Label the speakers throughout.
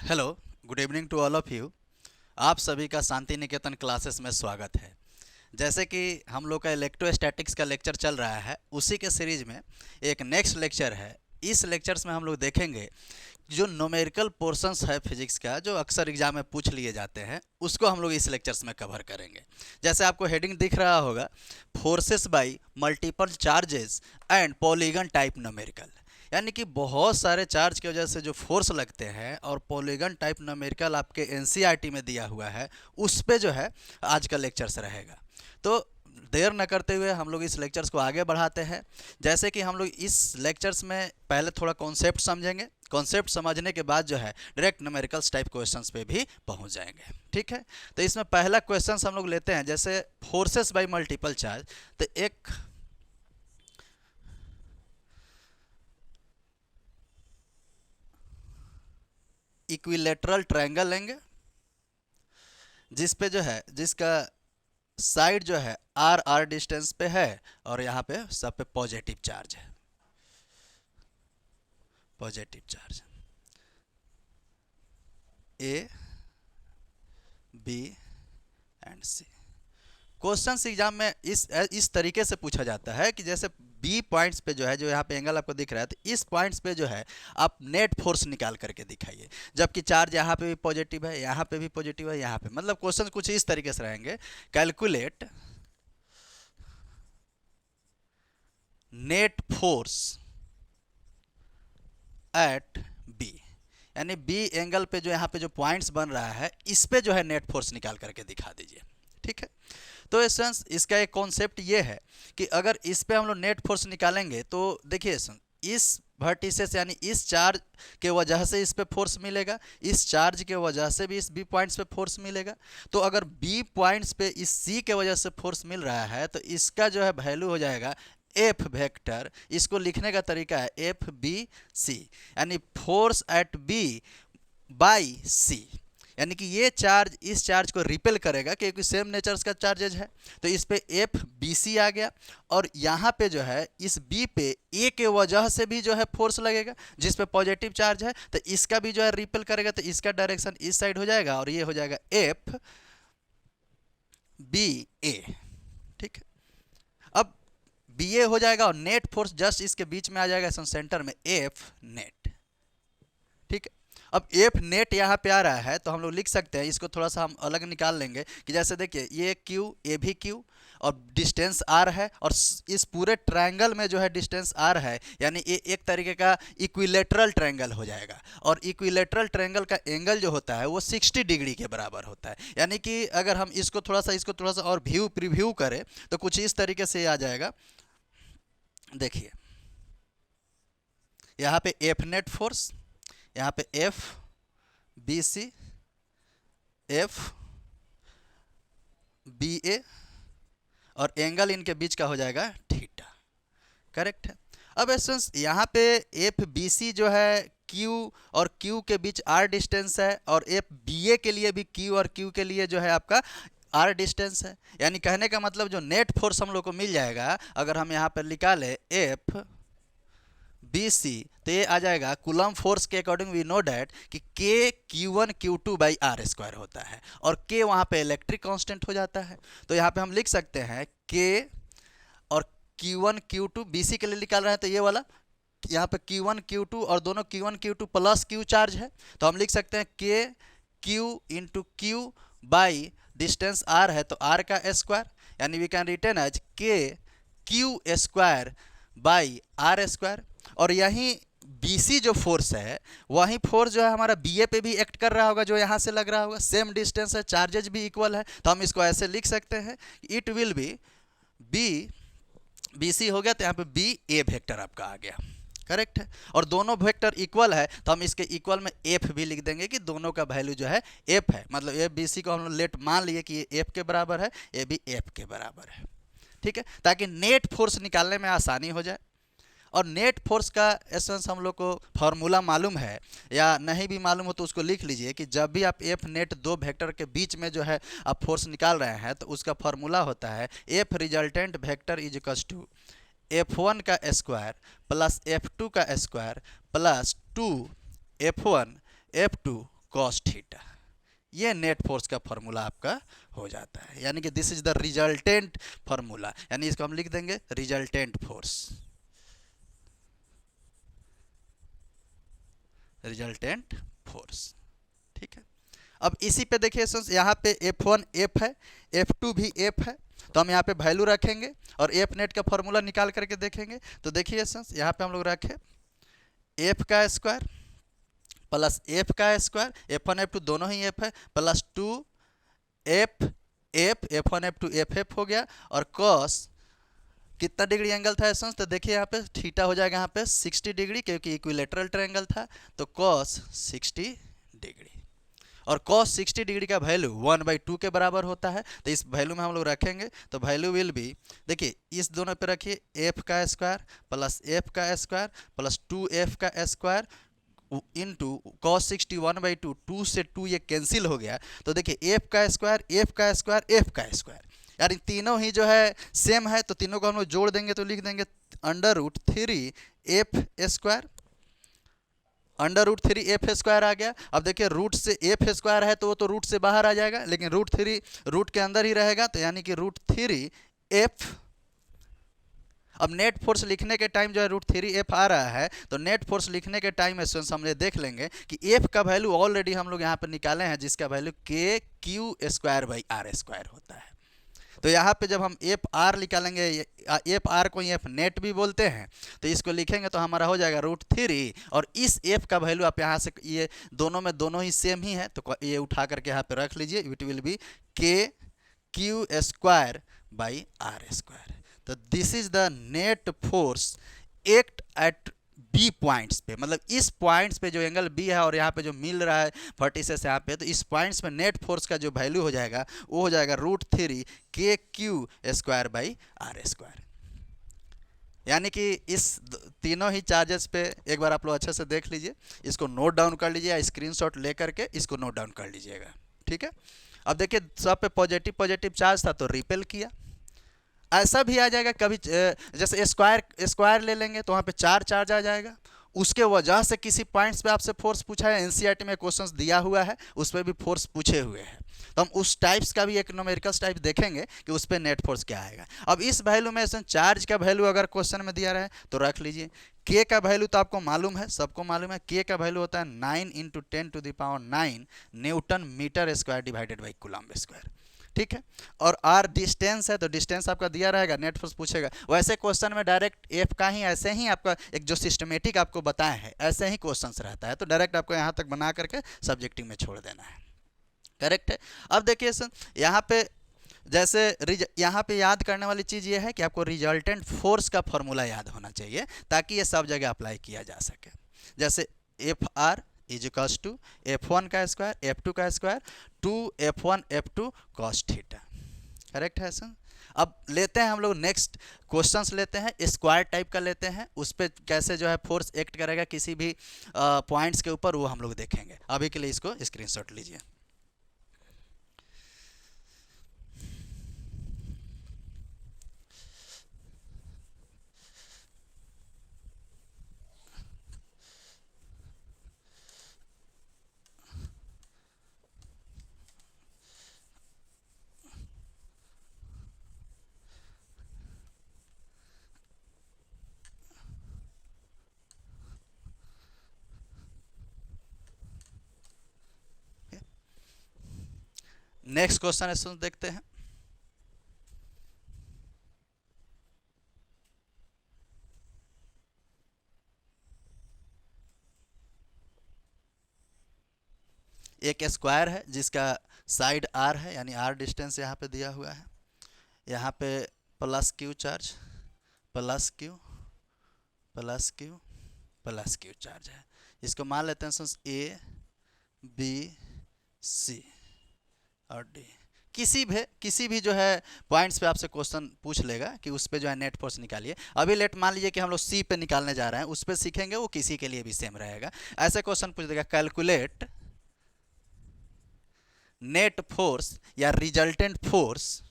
Speaker 1: Hello, good evening to all of you. आप सभी का शांति निकेतन क्लासेस में स्वागत है। जैसे कि हम लोग का इलेक्ट्रोस्टैटिक्स का लेक्चर चल रहा है, उसी के सीरीज में एक नेक्स्ट लेक्चर है। इस लेक्चर्स में हम लोग देखेंगे जो न्यूमेरिकल पोर्शंस है फिजिक्स का, जो अक्सर एग्जाम में पूछ लिए जाते हैं, उसको हम लोग इस लेक्चर्स में कवर करेंगे। जैसे आपको हेडिंग दिख रहा होगा, forces bye multiple charges and polygon type numerical, यानी कि बहुत सारे चार्ज की वजह से जो फोर्स लगते हैं और पॉलीगन टाइप न्यूमेरिकल आपके एनसीईआरटी में दिया हुआ है, उस पे जो है आज का लेक्चर्स रहेगा। तो देर न करते हुए हम लोग इस लेक्चर्स को आगे बढ़ाते हैं। जैसे कि हम लोग इस लेक्चर्स में पहले थोड़ा कॉन्सेप्ट समझेंगे, कॉन्सेप्ट समझने के बाद जो है डायरेक्ट न्यूमेरिकल्स टाइप क्वेश्चंस पे भी पहुंच जाएंगे। ठीक है, तो इसमें पहला क्वेश्चन हम लोग लेते हैं, जैसे फोर्सेस बाय मल्टीपल चार्ज। तो एक इक्विलेटरल ट्रायंगल लेंगे, जिस पे जो है, जिसका साइड जो है आर आर डिस्टेंस पे है, और यहाँ पे सब पे पॉजिटिव चार्ज है, positive charge A B and C. Question exam में इस तरीके से पूछा जाता है कि जैसे बी पॉइंट्स पे जो है, जो यहाँ पे एंगल आपको दिख रहा है, तो इस पॉइंट्स पे जो है आप नेट फोर्स निकाल करके दिखाइए, जबकि चार्ज यहाँ पे भी पॉजिटिव है, यहाँ पे भी पॉजिटिव है, यहाँ पे, मतलब क्वेश्चन कुछ इस तरीके से रहेंगे। Calculate net force at B, यानी बी एंगल पे जो यहाँ पे जो पॉइंट्स बन रहा है, इस पे जो है नेट फोर्स निकाल करके दिखा दीजिए। ठीक है, तो एसेंस इसका एक कॉन्सेप्ट ये है कि अगर इस पे हम लोग नेट फोर्स निकालेंगे तो देखिए इस वर्टिसेस यानी इस चार्ज के वजह से इस पे फोर्स मिलेगा, इस चार्ज के वजह से भी इस बी पॉइंट्स पे फोर्स मिलेगा। तो अगर बी पॉइंट्स पे इस सी के वजह से फोर्स मिल रहा है, तो इसका जो है वैल्यू हो जाएगा एफ वेक्टर। इसको लिखने का तरीका है एफ बी सी, यानी फोर्स एट बी बाई सी, यानी कि ये चार्ज इस चार्ज को रिपेल करेगा, क्योंकि सेम नेचर्स का चार्जेज है। तो इस पे एफ बी सी आ गया, और यहाँ पे जो है इस बी पे ए के वजह से भी जो है फोर्स लगेगा, जिस पे पॉजिटिव चार्ज है, तो इसका भी जो है रिपेल करेगा, तो इसका डायरेक्शन इस साइड हो जाएगा, और ये हो जाएगा एफ बी ए। ठीक है, अब बी ए हो जाएगा, और नेट फोर्स जस्ट इसके बीच में आ जाएगा, सेंटर में एफ नेट। ठीक है, अब एफ नेट यहाँ पे आ रहा है, तो हम लोग लिख सकते हैं, इसको थोड़ा सा हम अलग निकाल लेंगे कि जैसे देखिए ये क्यू, ये भी क्यू, और डिस्टेंस आर है, और इस पूरे ट्रायंगल में जो है डिस्टेंस आर है, यानी ये एक तरीके का इक्विलेटरल ट्रायंगल हो जाएगा। और इक्विलेटरल ट्रायंगल का एंगल जो होता है वो 60 डिग्री के बराबर होता है। यानी कि अगर हम इसको थोड़ा सा और व्यू प्रीव्यू करें, तो कुछ इस तरीके से आ जाएगा। देखिए यहाँ पे एफ नेट फोर्स, यहाँ पे F B C, F B A, और एंगल इनके बीच का हो जाएगा थीटा। करेक्ट है। अब एसेंस यहाँ पे एफ बी सी जो है क्यू और क्यू के बीच आर डिस्टेंस है, और एफ बी ए के लिए भी क्यू और क्यू के लिए जो है आपका आर डिस्टेंस है। यानी कहने का मतलब जो नेट फोर्स हम लोग को मिल जाएगा, अगर हम यहाँ पर निकाले एफ बी सी, तो ये आ जाएगा कूलम फोर्स के अकॉर्डिंग वी नो डैट कि K q one q two by r square होता है, और के वहाँ पे इलेक्ट्रिक कांस्टेंट हो जाता है। तो यहाँ पे हम लिख सकते हैं के और q one q two, B C के लिए निकाल रहे हैं, तो ये वाला यहाँ पे क्यू वन क्यू टू, और दोनों q one q two plus q charge है, तो हम लिख सकते हैं K q into q by distance r है, तो आर का स्क्वायर, यानी we can written as K q square by r square. और यहीं BC जो फोर्स है, वही फोर्स जो है हमारा BA पे भी एक्ट कर रहा होगा, जो यहाँ से लग रहा होगा, सेम डिस्टेंस है, चार्जेज भी इक्वल है, तो हम इसको ऐसे लिख सकते हैं it will be B BC हो गया, तो यहाँ पे बी ए वेक्टर आपका आ गया। करेक्ट है, और दोनों वेक्टर इक्वल है, तो हम इसके इक्वल में एफ भी लिख देंगे कि दोनों का वैल्यू जो है एफ है, मतलब ए बी सी को हम लोग लेट मान लिए कि ये एफ के बराबर है, ये भी एफ के बराबर है। ठीक है, ताकि नेट फोर्स निकालने में आसानी हो जाए। और नेट फोर्स का एसेंस हम लोग को फार्मूला मालूम है, या नहीं भी मालूम हो तो उसको लिख लीजिए कि जब भी आप एफ नेट दो वेक्टर के बीच में जो है आप फोर्स निकाल रहे हैं, तो उसका फार्मूला होता है F resultant vector is equals to F1 का स्क्वायर प्लस F2 का square plus 2 F1 F2 cos theta. ये नेट फोर्स का फॉर्मूला आपका हो जाता है, यानी कि this is the resultant formula, यानी इसको हम लिख देंगे रिजल्टेंट फोर्स, रिजल्टेंट फोर्स। ठीक है, अब इसी पे देखिए यहाँ पे F1 F है, F2 भी F है, तो हम यहाँ पे वैल्यू रखेंगे और F नेट का फॉर्मूला निकाल करके देखेंगे। तो देखिए सर यहाँ पे हम लोग रखें F का स्क्वायर प्लस F का स्क्वायर, F1 F2 दोनों ही F है, plus 2 F F F1 F2 F हो गया, और cos कितना डिग्री एंगल था एसेंस, तो देखिए यहाँ पे थीटा हो जाएगा यहाँ पे 60 डिग्री, क्योंकि इक्विलेटरल ट्रायंगल था, तो cos 60 डिग्री, और cos 60 डिग्री का वैल्यू 1/2 के बराबर होता है। तो इस वैल्यू में हम लोग रखेंगे, तो वैल्यू विल बी, देखिए इस दोनों पे रखिए F का स्क्वायर प्लस F का स्क्वायर प्लस 2F का स्क्वायर इंटू cos 60 1/2, 2 से 2 ये कैंसिल हो गया, तो देखिए F का स्क्वायर F का स्क्वायर F का स्क्वायर, यानी तीनों ही जो है सेम है, तो तीनों को हम लोग जोड़ देंगे तो लिख देंगे √3 F स्क्वायर, √3 F² आ गया। अब देखिए रूट से F² है तो वो तो रूट से बाहर आ जाएगा, लेकिन √3 रूट के अंदर ही रहेगा, तो यानी कि √3 F। अब नेट फोर्स लिखने के टाइम जो है √3 F आ रहा है, तो नेट फोर्स लिखने के टाइम में हम देख लेंगे कि F का वैल्यू ऑलरेडी हम लोग यहाँ पर निकाले हैं, जिसका वैल्यू KQ²/R² होता है। तो यहाँ पे जब हम F निकालेंगे, F को F नेट भी बोलते हैं, तो इसको लिखेंगे तो हमारा हो जाएगा √3, और इस F का वैल्यू आप यहाँ से, ये दोनों में दोनों ही सेम ही है, तो ये उठा करके यहाँ पे रख लीजिए, इट विल बी KQ²/R²। तो this is the net force act at B points पे, मतलब इस पॉइंट्स पे जो एंगल बी है और यहाँ पे जो मिल रहा है वर्टिसेस यहाँ पे, तो इस पॉइंट्स पे नेट फोर्स का जो वैल्यू हो जाएगा वो हो जाएगा √3 KQ²/R²। यानी कि इस तीनों ही चार्जेस पे एक बार आप लोग अच्छे से देख लीजिए, इसको नोट डाउन कर लीजिए या स्क्रीनशॉट ले करके इसको नोट डाउन कर लीजिएगा। ठीक है, अब देखिए सब पे पॉजिटिव पॉजिटिव चार्ज था तो रिपेल किया, ऐसा भी आ जाएगा कभी, जैसे स्क्वायर ले लेंगे तो वहाँ पे 4 चार्ज आ जाएगा, उसके वजह से किसी पॉइंट्स पे आपसे फोर्स पूछा है, एनसीईआरटी में क्वेश्चंस दिया हुआ है, उस पर भी फोर्स पूछे हुए हैं, तो हम उस टाइप्स का भी एक न्यूमेरिकल्स टाइप देखेंगे कि उस पर नेट फोर्स क्या आएगा। अब इस वैल्यू में चार्ज का वैल्यू अगर क्वेश्चन में दिया रहे तो रख लीजिए, के का वैल्यू तो आपको मालूम है, सबको मालूम है, के का वैल्यू होता है 9 × 10⁹ newton metre square divided by coulomb square. ठीक है, और आर डिस्टेंस है, तो डिस्टेंस आपका दिया रहेगा, नेट फोर्स पूछेगा, वैसे क्वेश्चन में डायरेक्ट एफ का ही ऐसे ही आपका एक जो सिस्टमेटिक आपको बताया है ऐसे ही क्वेश्चंस रहता है, तो डायरेक्ट आपको यहाँ तक बना करके सब्जेक्टिव में छोड़ देना है। करेक्ट है। अब देखिए सर यहाँ पे जैसे यहाँ पे याद करने वाली चीज़ ये है कि आपको रिजल्टेंट फोर्स का फॉर्मूला याद होना चाहिए, ताकि ये सब जगह अप्लाई किया जा सके। जैसे Fr इजिकल्स टू F1 का स्क्वायर F2 का square 2F1 F2 cos theta. Correct है सर। अब लेते हैं हम लोग नेक्स्ट क्वेश्चंस लेते हैं, स्क्वायर टाइप का लेते हैं, उस पर कैसे जो है फोर्स एक्ट करेगा किसी भी पॉइंट्स के ऊपर, वो हम लोग देखेंगे। अभी के लिए इसको स्क्रीनशॉट लीजिए। नेक्स्ट क्वेश्चन है, सुन देखते हैं। एक स्क्वायर है जिसका साइड r है, यानी r डिस्टेंस यहाँ पे दिया हुआ है, यहाँ पे +q charge plus q charge है। इसको मान लेते हैं A B C और D। किसी भी जो है पॉइंट्स पे आपसे क्वेश्चन पूछ लेगा कि उस पे जो है नेट फोर्स निकालिए। अभी लेट मान लीजिए कि हम लोग सी पे निकालने जा रहे हैं, उस पे सीखेंगे, वो किसी के लिए भी सेम रहेगा। ऐसे क्वेश्चन पूछ देगा कैलकुलेट नेट फोर्स या रिजल्टेंट फोर्स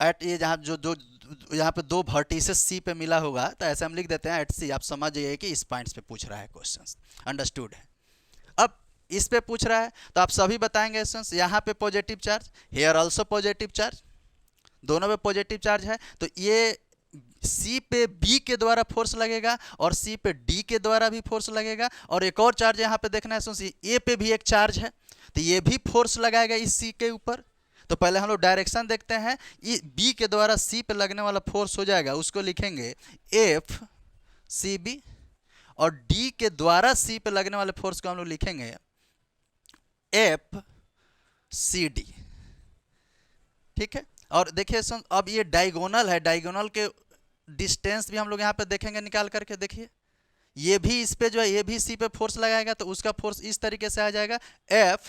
Speaker 1: एट, ये जहाँ जो यहाँ पे 2 वर्टिसेस सी पे मिला होगा, तो ऐसे हम लिख देते हैं एट सी। आप समझ जाइए कि इस पॉइंट्स पे पूछ रहा है क्वेश्चन। अंडरस्टूड है। अब इस पे पूछ रहा है तो आप सभी बताएंगे स्टूडेंट्स, यहाँ पे positive charge, here also positive charge, दोनों पे पॉजिटिव चार्ज है, तो ये सी पे बी के द्वारा फोर्स लगेगा और सी पे डी के द्वारा भी फोर्स लगेगा, और एक और चार्ज यहाँ पे देखना है सुनिए, ए पे भी एक चार्ज है तो ये भी फोर्स लगाएगा इस सी के ऊपर। तो पहले हम लोग डायरेक्शन देखते हैं, बी के द्वारा सी पे लगने वाला फोर्स हो जाएगा, उसको लिखेंगे एफ सी बी, और डी के द्वारा सी पे लगने वाले फोर्स को हम लोग लिखेंगे एफ सी डी। ठीक है, और देखिए अब ये डायगोनल है, डायगोनल के डिस्टेंस भी हम लोग यहाँ पे देखेंगे निकाल करके। देखिए ये भी इस पे जो है, ये भी सी पे फोर्स लगाएगा तो उसका फोर्स इस तरीके से आ जाएगा एफ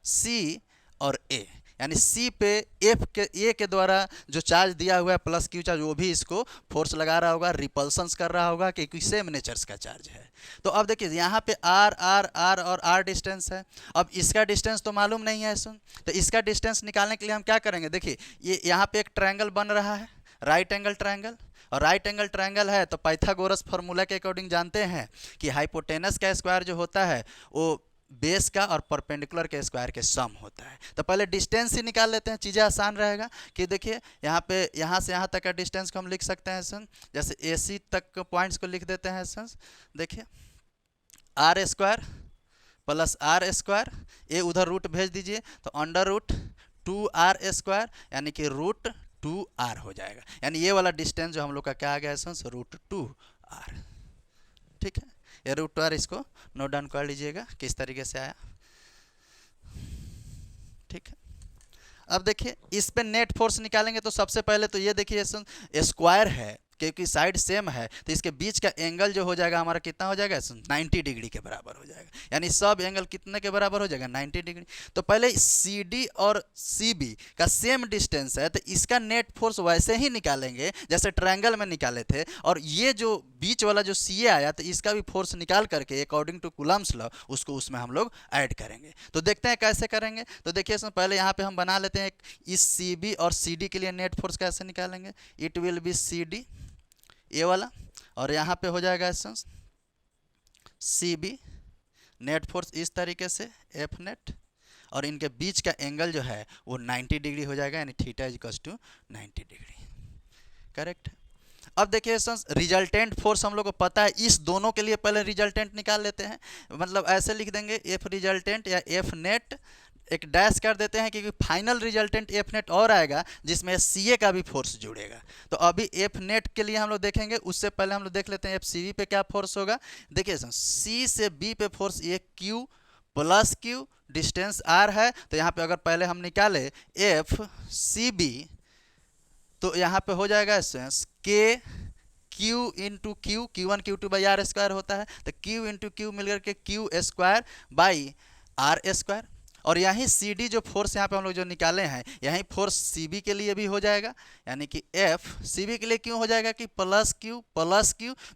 Speaker 1: सी और ए, यानी सी पे एफ के ए के द्वारा जो चार्ज दिया हुआ है प्लस क्यू चार्ज, वो भी इसको फोर्स लगा रहा होगा, रिपल्सन्स कर रहा होगा, क्योंकि सेम नेचर्स का चार्ज है। तो अब देखिए यहाँ पे आर आर आर और आर डिस्टेंस है, अब इसका डिस्टेंस तो मालूम नहीं है सुन, तो इसका डिस्टेंस निकालने के लिए हम क्या करेंगे, देखिए ये यहाँ पे एक ट्रायंगल बन रहा है, राइट एंगल ट्रायंगल, और राइट एंगल ट्रायंगल है तो पाइथागोरस फार्मूला के अकॉर्डिंग जानते हैं कि हाइपोटेनस का स्क्वायर जो होता है वो बेस का और परपेंडिकुलर के स्क्वायर के सम होता है। तो पहले डिस्टेंस ही निकाल लेते हैं, चीज़ें आसान रहेगा। कि देखिए यहाँ पे यहाँ से यहाँ तक का डिस्टेंस को हम लिख सकते हैं सन, जैसे ए सी तक पॉइंट्स को लिख देते हैं सन, देखिए R square plus R square, ए उधर रूट भेज दीजिए तो अंडर रूट 2r स्क्वायर, यानी कि रूट 2r हो जाएगा, यानी ये वाला डिस्टेंस जो हम लोग का क्या आ गया है सन, रूट 2r। ठीक है, ये रूट 2r इसको नोट डाउन कर लीजिएगा किस तरीके से आया। ठीक है, अब देखिए इस पे नेट फोर्स निकालेंगे तो सबसे पहले तो ये देखिए स्क्वायर है, क्योंकि साइड सेम है तो इसके बीच का एंगल जो हो जाएगा हमारा कितना हो जाएगा, 90 डिग्री के बराबर हो जाएगा, यानी सब एंगल कितने के बराबर हो जाएगा, 90 डिग्री। तो पहले सी डी और सी बी का सेम डिस्टेंस है तो इसका नेट फोर्स वैसे ही निकालेंगे जैसे ट्रायंगल में निकाले थे, और ये जो बीच वाला जो सी ए आया तो इसका भी फोर्स निकाल करके अकॉर्डिंग टू कूलम्स लॉ उसको उसमें हम लोग ऐड करेंगे। तो देखते हैं कैसे करेंगे। तो देखिए इसमें पहले यहाँ पे हम बना लेते हैं इस सी बी और सी डी के लिए नेट फोर्स कैसे निकालेंगे, it will be C D ये वाला, और यहाँ पे हो जाएगा सी बी, नेट फोर्स इस तरीके से एफ नेट, और इनके बीच का एंगल जो है वो 90 डिग्री हो जाएगा, यानी theta equals to 90 degree. Correct. अब देखिए रिजल्टेंट फोर्स हम लोग को पता है, इस दोनों के लिए पहले रिजल्टेंट निकाल लेते हैं, मतलब ऐसे लिख देंगे एफ रिजल्टेंट या एफ नेट, एक डैश कर देते हैं क्योंकि फाइनल रिजल्टेंट एफ नेट और आएगा जिसमें सी ए का भी फोर्स जुड़ेगा। तो अभी एफ नेट के लिए हम लोग देखेंगे, उससे पहले हम लोग देख लेते हैं एफ सी बी पे क्या फोर्स होगा। देखिए सी से बी पे फोर्स ये q plus q, distance r है, तो यहाँ पे अगर पहले हम निकाले एफ सी बी तो यहाँ पे हो जाएगा K q into q, q one q two by r square होता है, तो क्यू इंटू क्यू मिलकर K q square by r square, और यहीं सी डी जो फोर्स यहाँ पे हम लोग जो निकाले हैं यहीं फोर्स सी बी के लिए भी हो जाएगा, यानी कि एफ सी बी के लिए क्यों हो जाएगा कि प्लस क्यू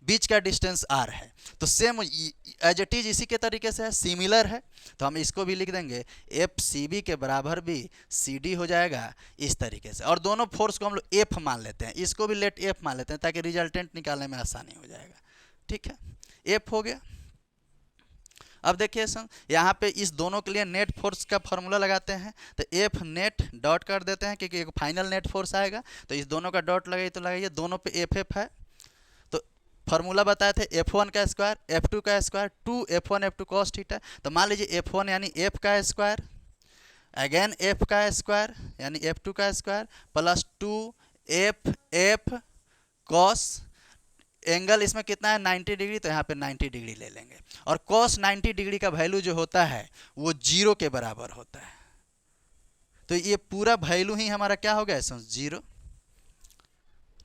Speaker 1: बीच का डिस्टेंस आर है, तो सेम एज इट इज इसी के तरीके से है, सिमिलर है, तो हम इसको भी लिख देंगे एफ सी बी के बराबर भी सी डी हो जाएगा इस तरीके से, और दोनों फोर्स को हम लोग एफ मान लेते हैं, इसको भी लेट एफ मान लेते हैं ताकि रिजल्टेंट निकालने में आसानी हो जाएगा। ठीक है, एफ हो गया। अब देखिए सर यहाँ पे इस दोनों के लिए नेट फोर्स का फॉर्मूला लगाते हैं, तो एफ नेट डॉट कर देते हैं क्योंकि एक फाइनल नेट फोर्स आएगा, तो इस दोनों का डॉट लगाइए तो लगाइए, दोनों पे एफ एफ है, तो फार्मूला बताए थे F1 का स्क्वायर F2 का square 2F1 F2 cos theta, तो मान लीजिए F1 यानी F का स्क्वायर अगेन F का स्क्वायर यानी F2 का square plus 2F F cos, angle इसमें कितना है 90 डिग्री, तो यहाँ पे 90 डिग्री ले लेंगे, और cos 90 डिग्री का वैल्यू जो होता है वो 0 के बराबर होता है, तो ये पूरा वैल्यू ही हमारा क्या हो गया 0।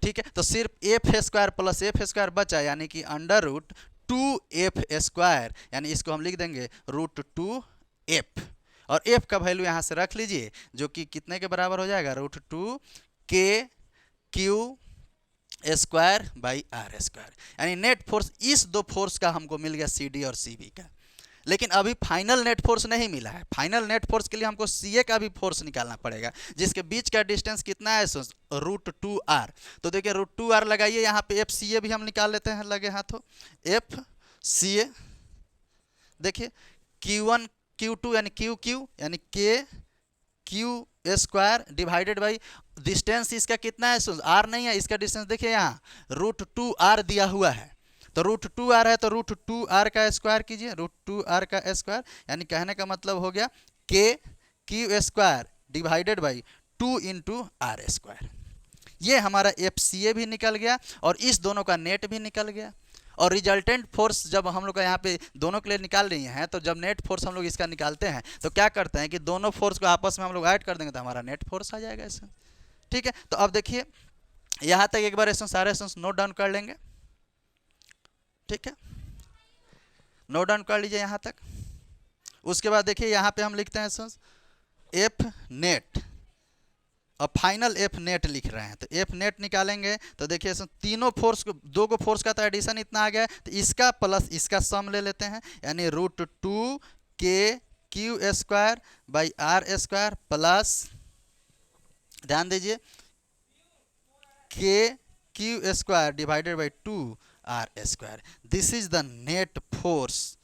Speaker 1: ठीक है, तो सिर्फ F square plus F square बचा, यानी कि अंडर रूट 2f स्क्वायर, यानी इसको हम लिख देंगे रूट 2f, और f का वैल्यू यहाँ से रख लीजिए जो कि कितने के बराबर हो जाएगा root 2 K q square by r square, यानी नेट फोर्स इस दो फोर्स का हमको मिल गया सी डी और सी बी का। लेकिन अभी फाइनल नेट फोर्स नहीं मिला है, फाइनल नेट फोर्स के लिए हमको सी ए का भी फोर्स निकालना पड़ेगा, जिसके बीच का डिस्टेंस कितना है रूट 2r, तो देखिए रूट 2r लगाइए, यहाँ पे एफ सी ए भी हम निकाल लेते हैं लगे हाथों, एफ सी ए देखिए Q1 Q2 यानी Q यानी K Q square divided by distance इसका कितना है, R नहीं है, इसका डिस्टेंस देखिए यहाँ √2R दिया हुआ है, तो √2R है तो √2R का स्क्वायर कीजिए, √2R का स्क्वायर, यानी कहने का मतलब हो गया K Q square divided by 2 into R square. ये हमारा FCA भी निकल गया और इस दोनों का नेट भी निकल गया। और रिजल्टेंट फोर्स जब हम लोग का यहाँ पे दोनों के लिए निकाल रही हैं, तो जब नेट फोर्स हम लोग इसका निकालते हैं तो क्या करते हैं कि दोनों फोर्स को आपस में हम लोग ऐड कर देंगे तो हमारा नेट फोर्स आ जाएगा इसमें। ठीक है, तो अब देखिए यहाँ तक एक बार ऐसे सारे नोट डाउन कर लेंगे। ठीक है, नोट डाउन कर लीजिए यहाँ तक। उसके बाद देखिए यहाँ पे हम लिखते हैं एफ नेट, अब फाइनल एफ नेट लिख रहे हैं, तो एफ नेट निकालेंगे तो देखिए इसमें तीनों फोर्स को, दो को फोर्स का तो एडिशन इतना आ गया, तो इसका प्लस इसका सम ले लेते हैं, यानी √2 K Q square by R square plus, ध्यान दीजिए, K Q square divided by 2R square. This is the net force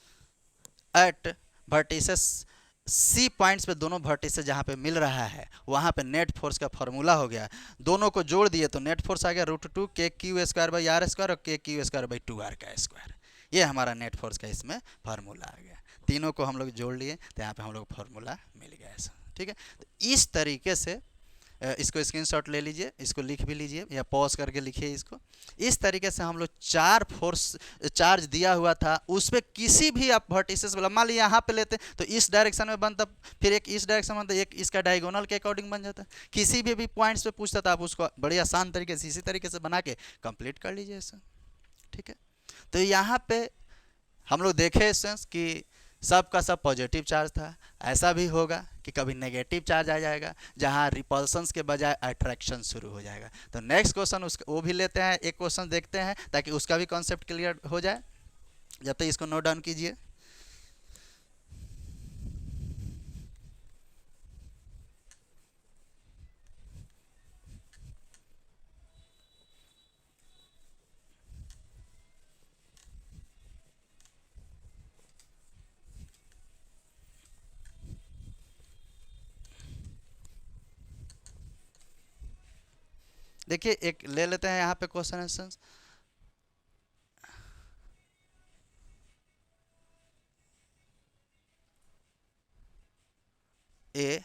Speaker 1: eight vertices C points पे, दोनों वर्टिसेस जहाँ पे मिल रहा है वहाँ पे नेट फोर्स का फॉर्मूला हो गया। दोनों को जोड़ दिए तो नेट फोर्स आ गया √2 K Q square by R square और K Q square by 2R का स्क्वायर। ये हमारा नेट फोर्स का इसमें फार्मूला आ गया। तीनों को हम लोग जोड़ लिए तो यहाँ पे हम लोग फार्मूला मिल गया ऐसा। ठीक है, तो इस तरीके से इसको स्क्रीनशॉट ले लीजिए, इसको लिख भी लीजिए या पॉज करके लिखिए इसको। इस तरीके से हम लोग 4 फोर्स चार्ज दिया हुआ था, उस पर किसी भी आप वर्टिसेस वाला, मान लीजिए यहाँ पे लेते तो इस डायरेक्शन में बनता, फिर एक इस डायरेक्शन में बनता, एक इसका डायगोनल के अकॉर्डिंग बन जाता। किसी भी पॉइंट्स पे पूछता था, आप उसको बड़ी आसान तरीके से इसी तरीके से बना के कंप्लीट कर लीजिए ऐसा। ठीक है, तो यहाँ पे हम लोग देखे कि सब का सब पॉजिटिव चार्ज था। ऐसा भी होगा कि कभी नेगेटिव चार्ज आ जाएगा जहां रिपल्सन्स के बजाय अट्रैक्शन शुरू हो जाएगा। तो नेक्स्ट क्वेश्चन उसका वो भी लेते हैं, एक क्वेश्चन देखते हैं ताकि उसका भी कॉन्सेप्ट क्लियर हो जाए। जब तक इसको नोट डाउन कीजिए। देखिए एक ले लेते हैं यहाँ पे क्वेश्चन आंसर। ए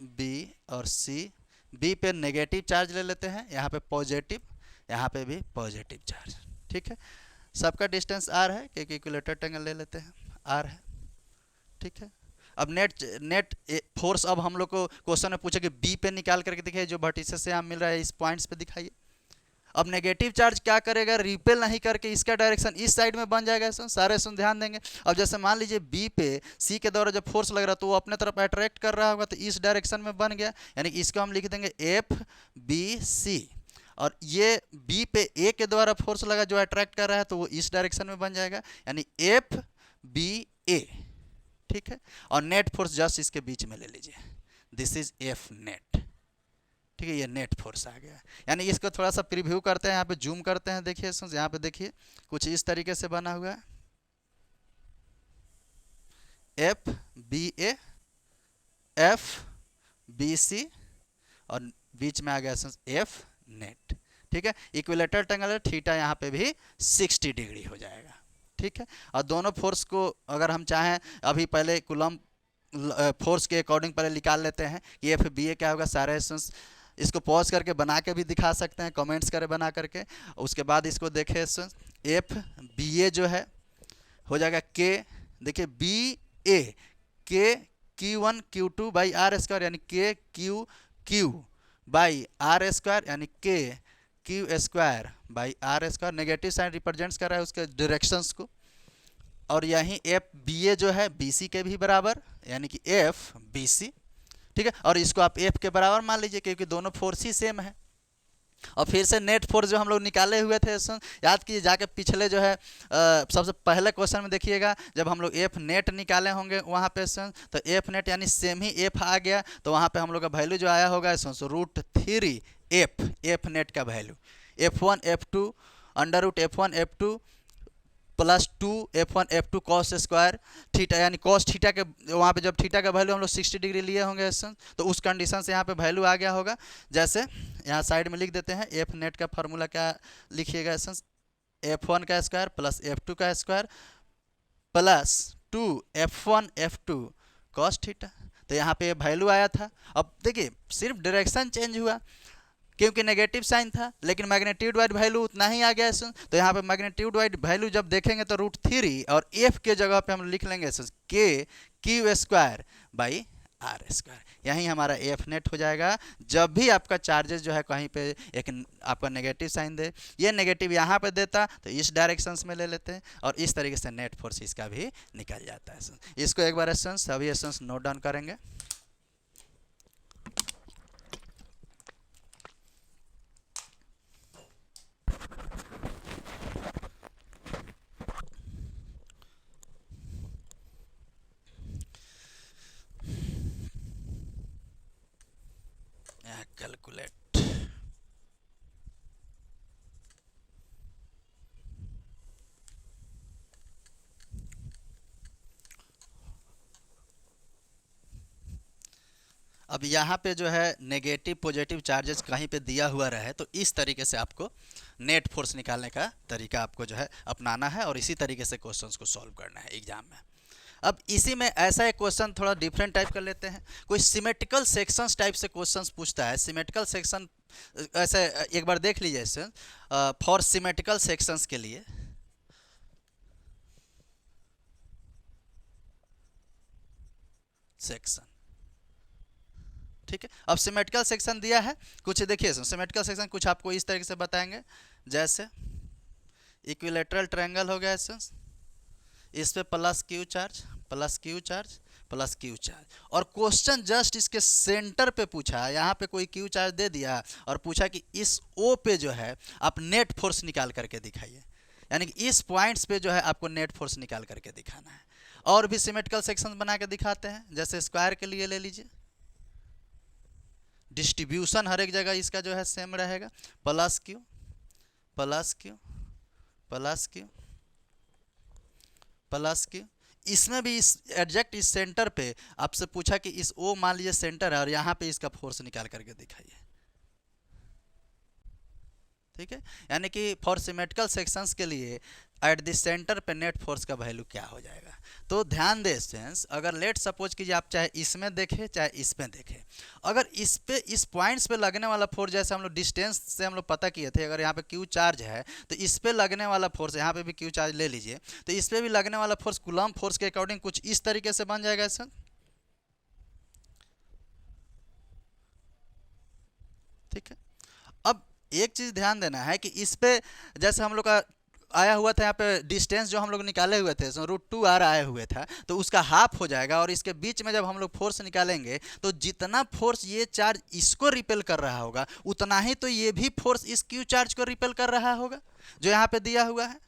Speaker 1: बी और सी, बी पे नेगेटिव चार्ज ले लेते हैं, यहाँ पे पॉजिटिव, यहाँ पे भी पॉजिटिव चार्ज। ठीक है, सबका डिस्टेंस आर है, क्योंकि इक्विलेटर ट्रायंगल ले लेते हैं, आर है। ठीक है, अब नेट फोर्स अब हम लोग को क्वेश्चन में पूछे कि बी पे निकाल करके दिखाइए, जो वर्टिसेस से यहाँ मिल रहा है इस पॉइंट्स पे दिखाइए। अब नेगेटिव चार्ज क्या करेगा, रिपेल नहीं करके इसका डायरेक्शन इस साइड में बन जाएगा। सारे सुन ध्यान देंगे। अब जैसे मान लीजिए बी पे सी के द्वारा जब फोर्स लग रहा है तो वो अपने तरफ अट्रैक्ट कर रहा होगा, तो इस डायरेक्शन में बन गया, यानी इसको हम लिख देंगे FBC। और ये बी पे ए के द्वारा फोर्स लगा जो अट्रैक्ट कर रहा है तो वो इस डायरेक्शन में बन जाएगा, यानी FBA। ठीक है, और नेट फोर्स जस्ट इसके बीच में ले लीजिए, दिस इज F नेट। ठीक है, ये नेट फोर्स आ गया। यानी इसको थोड़ा सा प्रीव्यू करते हैं, यहाँ पे जूम करते हैं, देखिए यहाँ पे देखिए कुछ इस तरीके से बना हुआ है, FBA FBC और बीच में आ गया F नेट। ठीक है, इक्विलेटर ट्रायंगल है, थीटा यहाँ पे भी 60 डिग्री हो जाएगा। ठीक है, और दोनों फोर्स को अगर हम चाहें अभी पहले कूलम फोर्स के अकॉर्डिंग पहले निकाल लेते हैं कि FBA क्या होगा। सारे इसको पॉज करके बना के भी दिखा सकते हैं, कमेंट्स करें बना करके। उसके बाद इसको देखें, FBA जो है हो जाएगा K, देखिए BA K Q1 Q2 by R square, यानी K Q by R square, यानी K Q square by R square. Negative sign represents कर रहा है उसके डायरेक्शंस को। और यहीं FBA जो है BC के भी बराबर, यानी कि FBC। ठीक है, और इसको आप F के बराबर मान लीजिए क्योंकि दोनों फोर्स ही सेम है। और फिर से नेट फोर्स जो हम लोग निकाले हुए थे, याद कीजिए जाके पिछले जो है सबसे पहले क्वेश्चन में देखिएगा, जब हम लोग F नेट निकाले होंगे वहाँ पे तो F नेट यानी सेम ही F आ गया, तो वहाँ पे हम लोग का वैल्यू जो आया होगा √3 F नेट का value, F1 F2 √F1 F2 plus 2 F1 F2 cos square theta, यानी कॉस थीटा के वहाँ पे जब थीटा का वैल्यू हम लोग 60 डिग्री लिए होंगे तो उस कंडीशन से यहाँ पे वैल्यू आ गया होगा। जैसे यहाँ साइड में लिख देते हैं, एफ नेट का फार्मूला क्या लिखिएगा एसेंस, F1 का स्क्वायर प्लस F2 का square plus 2 F1 F2 cos theta. तो यहाँ पे वैल्यू आया था। अब देखिए सिर्फ डायरेक्शन चेंज हुआ क्योंकि नेगेटिव साइन था, लेकिन मैग्नीट्यूड वाइड वैल्यू उतना ही आ गया है। तो यहाँ पे मैग्नीट्यूड वाइड वैल्यू जब देखेंगे तो √3 और एफ के जगह पे हम लिख लेंगे K q square by r square. यहीं हमारा एफ नेट हो जाएगा। जब भी आपका चार्जेस जो है कहीं पे एक आपका नेगेटिव साइन दे, ये नेगेटिव यहाँ पे देता तो इस डायरेक्शन में ले लेते हैं और इस तरीके से नेट फोर्स इसका भी निकल जाता है। इसको एक बार एसेंस सभी एसेंस नोट डाउन करेंगे। कैलकुलेट अब यहाँ पे जो है नेगेटिव पॉजिटिव चार्जेस कहीं पे दिया हुआ रहे तो इस तरीके से आपको नेट फोर्स निकालने का तरीका आपको जो है अपनाना है और इसी तरीके से क्वेश्चंस को सॉल्व करना है एग्जाम में। अब इसी में ऐसा एक क्वेश्चन थोड़ा डिफरेंट टाइप कर लेते हैं। कोई सिमेट्रिकल सेक्शंस टाइप से क्वेश्चंस पूछता है। सिमेट्रिकल सेक्शन ऐसे एक बार देख लीजिए इसे, फॉर सिमेट्रिकल सेक्शंस के लिए सेक्शन, ठीक है। अब सिमेट्रिकल सेक्शन दिया है कुछ, देखिए सिमेट्रिकल सेक्शन कुछ आपको इस तरीके से बताएंगे, जैसे इक्विलेटरल ट्रायंगल हो गया इस पे plus q charge plus q charge plus q charge, और क्वेश्चन जस्ट इसके सेंटर पे पूछा, यहाँ पे कोई क्यू चार्ज दे दिया और पूछा कि इस ओ पे जो है आप नेट फोर्स निकाल करके दिखाइए, यानी कि इस पॉइंट्स पे जो है आपको नेट फोर्स निकाल करके दिखाना है। और भी सिमेट्रिकल सेक्शन बना के दिखाते हैं, जैसे स्क्वायर के लिए ले लीजिए, डिस्ट्रीब्यूशन हर एक जगह इसका जो है सेम रहेगा, plus Q plus Q plus Q plus Q. इसमें भी इस एग्जैक्ट इस सेंटर पे आपसे पूछा कि इस ओ मान लीजिए सेंटर है और यहाँ पे इसका फोर्स निकाल करके दिखाइए, ठीक है। यानी कि फॉर सिमेट्रिकल सेक्शंस के लिए एट द सेंटर पे नेट फोर्स का वैल्यू क्या हो जाएगा। तो ध्यान दे स्टूडेंट्स, अगर लेट सपोज कीजिए आप चाहे इसमें देखें चाहे इसमें देखें, अगर इस पे इस पॉइंट्स पे लगने वाला फोर्स, जैसे हम लोग डिस्टेंस से हम लोग पता किए थे, अगर यहाँ पे क्यू चार्ज है तो इस पे लगने वाला फोर्स, यहाँ पे भी क्यू चार्ज ले लीजिए, तो इस पे भी लगने वाला फोर्स कूलम्ब फोर्स के अकॉर्डिंग कुछ इस तरीके से बन जाएगा सर, ठीक है। अब एक चीज ध्यान देना है कि इस पे जैसे हम लोग का आया हुआ था, यहाँ पे डिस्टेंस जो हम लोग निकाले हुए थे √2r आया हुआ था, तो उसका हाफ हो जाएगा और इसके बीच में जब हम लोग फोर्स निकालेंगे तो जितना फोर्स ये चार्ज इसको रिपेल कर रहा होगा उतना ही तो ये भी फोर्स इस क्यू चार्ज को रिपेल कर रहा होगा जो यहाँ पे दिया हुआ है।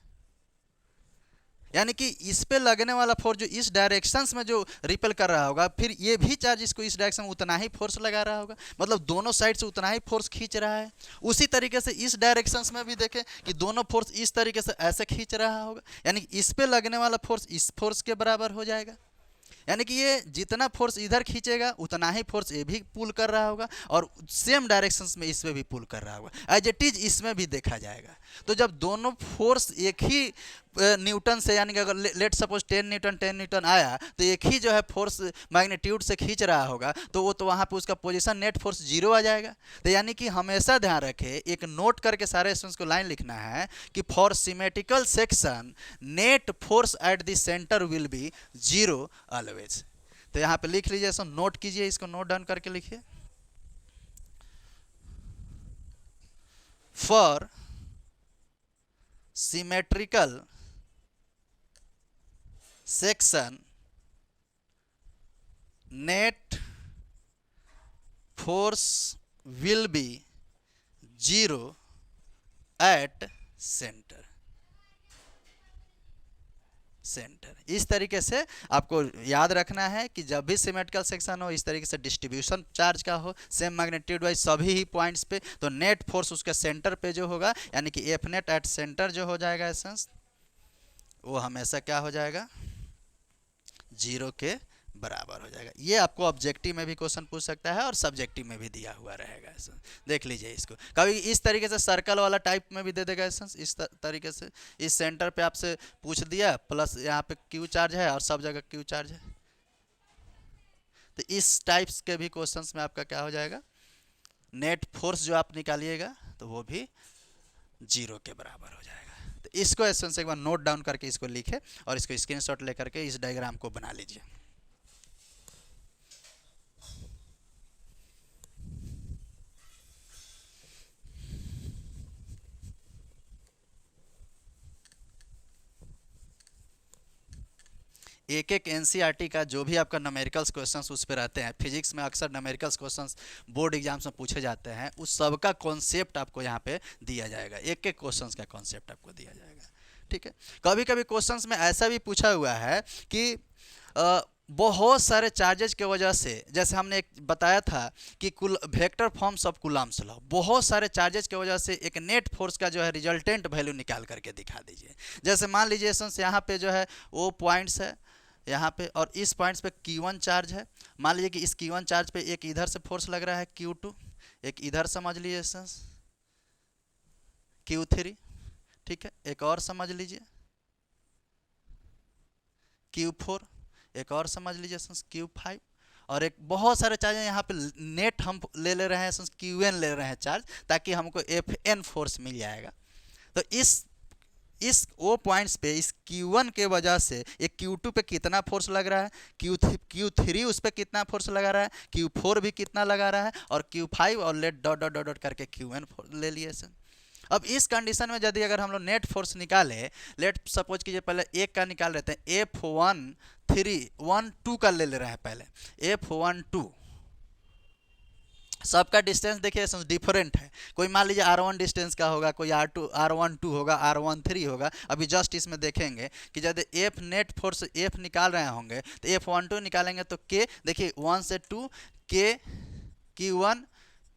Speaker 1: यानी कि इस पे लगने वाला फोर्स जो इस डायरेक्शंस में जो रिपेल कर रहा होगा, फिर ये भी चार्ज इसको इस डायरेक्शन में उतना ही फोर्स लगा रहा होगा, मतलब दोनों साइड से उतना ही फोर्स खींच रहा है। उसी तरीके से इस डायरेक्शंस में भी देखें कि दोनों फोर्स इस तरीके से ऐसे खींच रहा होगा, यानी कि इस पे लगने वाला फोर्स इस फोर्स के बराबर हो जाएगा। यानी कि ये जितना फोर्स इधर खींचेगा उतना ही फोर्स ये भी पुल कर रहा होगा और सेम डायरेक्शंस में इसमें भी पुल कर रहा होगा, एज इट इज इसमें भी देखा जाएगा। तो जब दोनों फोर्स एक ही न्यूटन से, यानी कि अगर लेट सपोज 10 न्यूटन आया तो एक ही जो है फोर्स मैग्नीट्यूड से खींच रहा होगा, तो वो तो वहाँ पे उसका पोजीशन नेट फोर्स 0 आ जाएगा। तो यानी कि हमेशा ध्यान रखें, एक नोट करके सारे स्टूडेंट्स को लाइन लिखना है कि for symmetrical section net force at the centre will be 0 always. तो यहाँ पे लिख लीजिए, नोट कीजिए, इसको नोट डाउन करके लिखिए, for symmetrical section net force will be 0 at centre. इस तरीके से आपको याद रखना है कि जब भी सिमेट्रिकल सेक्शन हो, इस तरीके से डिस्ट्रीब्यूशन चार्ज का हो, सेम मैग्नीट्यूड वाइज सभी ही पॉइंट्स पे, तो नेट फोर्स उसके सेंटर पे जो होगा, यानी कि एफ नेट एट सेंटर जो हो जाएगा एसेंस, वो हमेशा क्या हो जाएगा, 0 के बराबर हो जाएगा। ये आपको ऑब्जेक्टिव में भी क्वेश्चन पूछ सकता है और सब्जेक्टिव में भी दिया हुआ रहेगा ऐसा। देख लीजिए इसको, कभी इस तरीके से सर्कल वाला टाइप में भी दे देगा ऐसा, इस तरीके से इस सेंटर पे आपसे पूछ दिया, प्लस यहाँ पे क्यू चार्ज है और सब जगह क्यू चार्ज है। तो इस टाइप्स के भी क्वेश्चंस में आपका क्या हो जाएगा, नेट फोर्स जो आप निकालिएगा तो वो भी 0 के बराबर हो जाएगा। तो इसको ऐसे से एक बार नोट डाउन करके इसको लिखे और इसको स्क्रीनशॉट लेकर के इस डायग्राम को बना लीजिए। एक एक एनसीईआरटी का जो भी आपका न्यूमेरिकल्स क्वेश्चंस उस पर रहते हैं, फिजिक्स में अक्सर न्यूमेरिकल्स क्वेश्चंस बोर्ड एग्जाम्स में पूछे जाते हैं, उस सब का कॉन्सेप्ट आपको यहाँ पे दिया जाएगा, एक एक क्वेश्चंस का कॉन्सेप्ट आपको दिया जाएगा। ठीक है, कभी कभी क्वेश्चंस में ऐसा भी पूछा हुआ है कि बहुत सारे चार्जेज के वजह से, जैसे हमने एक बताया था कि कुल vector forms of Coulomb's law, बहुत सारे चार्जेज की वजह से एक नेट फोर्स का जो है रिजल्टेंट वैल्यू निकाल करके दिखा दीजिए। जैसे मान लीजिए यहाँ पे जो है वो पॉइंट्स है यहाँ पे, और इस पॉइंट्स पे Q1 चार्ज है। मान लीजिए कि इस Q1 चार्ज पे एक इधर से फोर्स लग रहा है Q2, एक इधर समझ लीजिए Q3, ठीक है, एक और समझ लीजिए Q4, एक और समझ लीजिए Q5, और एक बहुत सारे चार्ज यहाँ पे नेट हम ले रहे हैं Qn ले रहे हैं चार्ज, ताकि हमको Fn फोर्स मिल जाएगा। तो इस वो पॉइंट्स पे इस Q1 के वजह से एक Q2 पे कितना फोर्स लग रहा है, Q3 उस पर कितना फोर्स लगा रहा है, Q4 भी कितना लगा रहा है, और Q5 और लेट डॉट डॉट डॉट करके Qn ले लिए सर। अब इस कंडीशन में यदि अगर हम लोग नेट फोर्स निकाले, लेट सपोज कीजिए पहले एक का निकाल लेते हैं, F12 का ले रहे हैं पहले, F12 सबका डिस्टेंस देखिए डिफरेंट है, कोई मान लीजिए R1 डिस्टेंस का होगा, कोई R12 होगा, R13 होगा। अभी जस्ट इसमें देखेंगे कि जब F नेट फोर्स F निकाल रहे होंगे तो F12 निकालेंगे तो K देखिए 1 से 2 K Q1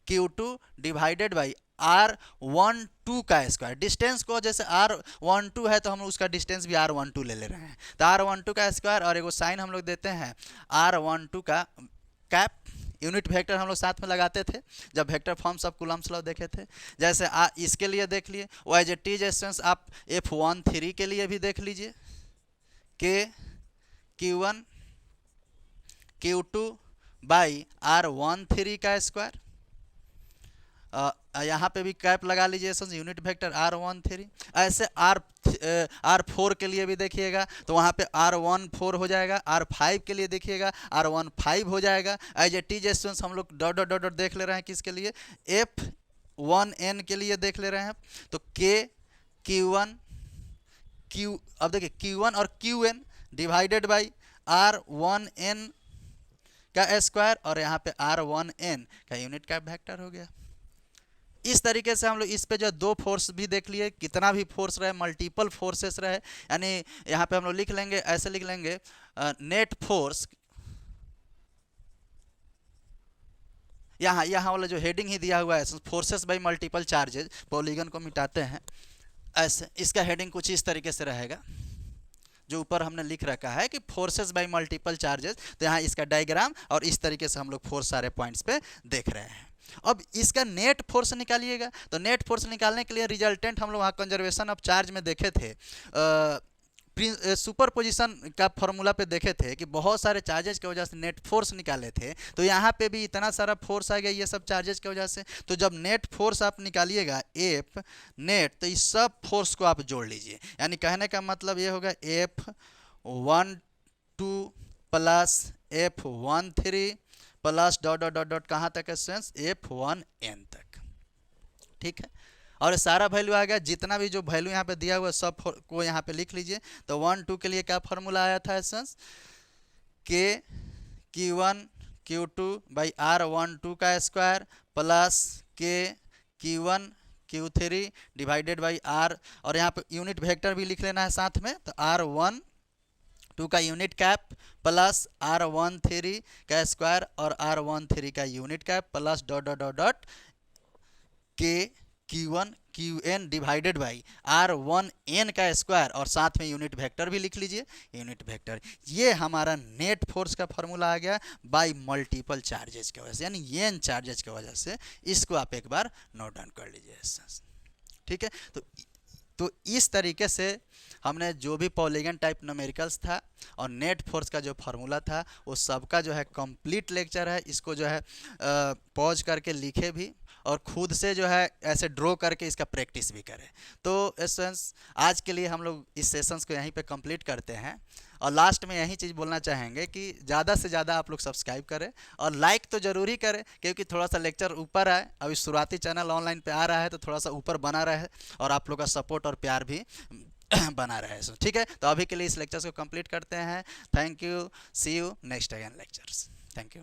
Speaker 1: Q2 divided by R12 का स्क्वायर। डिस्टेंस को जैसे R12 है तो हम उसका डिस्टेंस भी R12 ले रहे हैं, तो R12 का स्क्वायर, और एगो साइन हम लोग देते हैं R12 का कैप, यूनिट वेक्टर हम लोग साथ में लगाते थे जब vector forms of Coulomb's law देखे थे। जैसे इसके लिए देख लिए वो एज ए टी एस्टेंस आप F13 के लिए भी देख लीजिए, K Q1 Q2 by R13 का स्क्वायर। यहाँ पे भी कैप लगा लीजिए यूनिट वेक्टर R13। ऐसे R4 के लिए भी देखिएगा तो वहाँ पे R14 हो जाएगा, R5 के लिए देखिएगा R15 हो जाएगा। एज ए टी जेस्टेंस हम लोग डॉट डॉट डॉट डॉट देख ले रहे हैं किसके लिए, F1n के लिए देख ले रहे हैं, तो K Q1 Q, अब देखिए Q1 और Qn डिवाइडेड बाई R1n का स्क्वायर, और यहाँ पे R1n का यूनिट का वेक्टर हो गया। इस तरीके से हम लोग इस पे जो दो फोर्स भी देख लिए, कितना भी फोर्स रहे, मल्टीपल फोर्सेस रहे, यानी यहाँ पे हम लोग लिख लेंगे, ऐसे लिख लेंगे नेट फोर्स, यहाँ वाला जो हेडिंग ही दिया हुआ है forces bye multiple charges, polygon को मिटाते हैं, ऐसे इसका हेडिंग कुछ इस तरीके से रहेगा जो ऊपर हमने लिख रखा है कि फोर्सेस बाय मल्टीपल चार्जेस। तो यहाँ इसका डायग्राम और इस तरीके से हम लोग फोर्स सारे पॉइंट्स पे देख रहे हैं। अब इसका नेट फोर्स निकालिएगा, तो नेट फोर्स निकालने के लिए रिजल्टेंट हम लोग वहाँ कंजर्वेशन ऑफ चार्ज में देखे थे, सुपर पोजिशन का फॉर्मूला पे देखे थे कि बहुत सारे चार्जेस की वजह से नेट फोर्स निकाले थे। तो यहाँ पे भी इतना सारा फोर्स आ गया ये सब चार्जेस की वजह से। तो जब नेट फोर्स आप निकालिएगा F नेट, तो इस सब फोर्स को आप जोड़ लीजिए, यानी कहने का मतलब ये होगा F12 plus F13 plus dot dot dot dot कहाँ तक है स्टूडेंट्स, F1n तक। ठीक है, और सारा वैल्यू आ गया, जितना भी जो वैल्यू यहाँ पे दिया हुआ सब को यहाँ पे लिख लीजिए। तो 1 2 के लिए क्या फॉर्मूला आया था students, K Q1 Q2 by R12 का square plus K Q1 Q3 divided by R, और यहाँ पे यूनिट वेक्टर भी लिख लेना है साथ में, तो R12 का यूनिट कैप प्लस R13 का स्क्वायर और R13 का unit cap plus dot dot dot dot K Q1 Qn divided by R1n का स्क्वायर, और साथ में यूनिट वेक्टर भी लिख लीजिए, यूनिट वेक्टर। ये हमारा नेट फोर्स का फॉर्मूला आ गया बाई मल्टीपल चार्जेस की वजह से, यानी एन चार्जेस की वजह से। इसको आप एक बार नोट डाउन कर लीजिए, ठीक है। तो इस तरीके से हमने जो भी पॉलीगन टाइप न्यूमेरिकल्स था और नेट फोर्स का जो फार्मूला था वो सबका जो है कंप्लीट लेक्चर है। इसको जो है पॉज करके लिखे भी और खुद से जो है ऐसे ड्रॉ करके इसका प्रैक्टिस भी करें। तो स्टूडेंट्स आज के लिए हम लोग इस सेशंस को यहीं पे कंप्लीट करते हैं, और लास्ट में यही चीज़ बोलना चाहेंगे कि ज़्यादा से ज़्यादा आप लोग सब्सक्राइब करें और लाइक तो ज़रूर ही करें, क्योंकि थोड़ा सा लेक्चर ऊपर आए। अभी शुरुआती चैनल ऑनलाइन पे आ रहा है तो थोड़ा सा ऊपर बना रहे और आप लोग का सपोर्ट और प्यार भी बना रहे। ठीक है, तो अभी के लिए इस लेक्चर को कंप्लीट करते हैं। Thank you, see you next again lectures. Thank you.